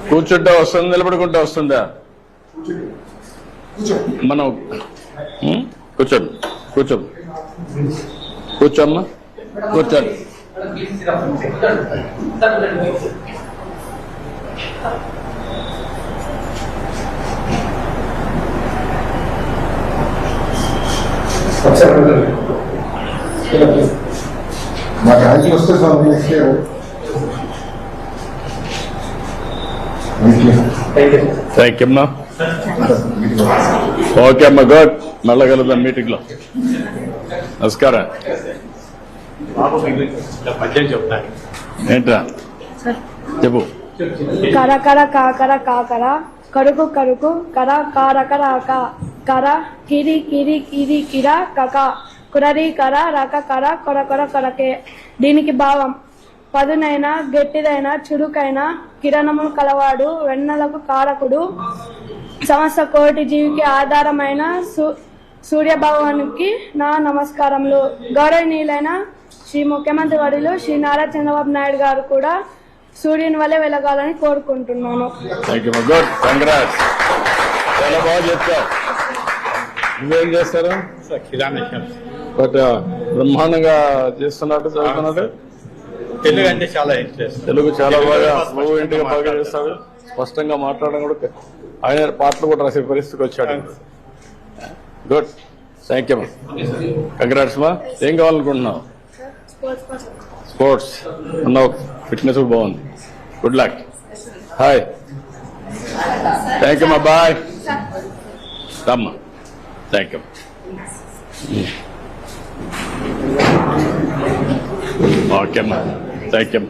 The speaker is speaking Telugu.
కూర్చుంటే వస్తుంది, నిలబడుకుంటే వస్తుందా? మనం కూర్చోండి, కూర్చోండి, కూర్చోమ్మా, కూర్చోండి. మా ర్యాంకులు వస్తే sir next year. Thank you అమ్మా. ఓకే అమ్మా, గుడ్. మళ్ళా కలుద్దాం మీటింగ్ లో. నమస్కారం. ఏంట్రా చెప్పు. కర కర కాకర కాకర కరుకు కరుకు కర కారక రాక కర కిరి కిరి కిరి కిర కక కురరి కర రక కర కొర కొర కొరకే. దీనికి భావం పదునైన గట్టిదైన చురుకైన కిరణములు కలవాడు, వెన్నెలకు కారకుడు, సమస్త కోటి జీవికి ఆధారమైన సూర్యభగవానికి నా నమస్కారములు. గౌరవనీయులైన శ్రీ ముఖ్యమంత్రి వర్యులు శ్రీ నారా చంద్రబాబు నాయుడు గారు కూడా సూర్యుని వల్లే వెలగాలని కోరుకుంటున్నాను. చాలా బాగా చెప్తావు. నువ్వేం చేస్తారు? బట్ బ్రహ్మాండంగా చేస్తున్నట్టు చదువుతున్నట్టు. తెలుగు అంటే చాలా ఇంట్రెస్ట్. తెలుగు చాలా బాగా ఫ్లూయెంట్గా బాగా చేస్తాడు. స్పష్టంగా మాట్లాడడం కూడా, ఆయన పాటలు కూడా రాసే పరిస్థితికి వచ్చాడు. Good, thank you. కంగ్రాట్స్ మా. ఏం కావాలనుకుంటున్నావు? స్పోర్ట్స్ అన్నావు, ఫిట్నెస్ కూడా బాగుంది. Good luck. Hi, thank you మా. బాయ్ రమ్మా. Thank you. ఓకే అమ్మా, థ్యాంక్ యూ.